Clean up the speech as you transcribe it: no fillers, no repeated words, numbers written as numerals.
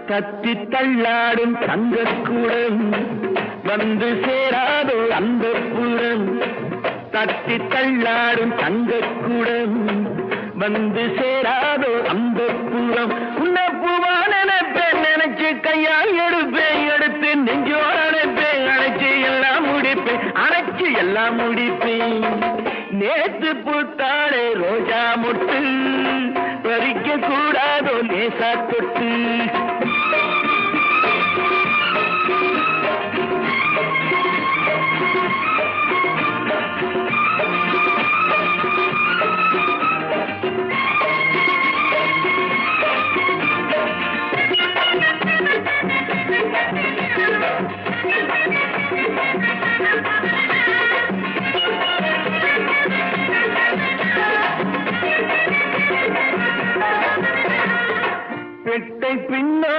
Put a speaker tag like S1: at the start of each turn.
S1: தத்தி தள்ளாடும் தங்கக்கூடம் வந்து சேராதோ அந்த புறம். தத்தி தள்ளாடும் தங்கக்கூடம் வந்து சேராதோ அந்த புறம். உன்ன பூவா நினைப்பேன் நினைச்சு கையால் எடுப்பேன், எடுத்து நெஞ்சோட அணைப்பேன், அணைச்சு எல்லாம் முடிப்பேன், அணைச்சு எல்லாம் முடிப்பேன். நேத்து பூத்தாளே ரோஜா மொட்டு பறிக்க கூடாதோ லேசா தொட்டு. பெட்டை பின்னா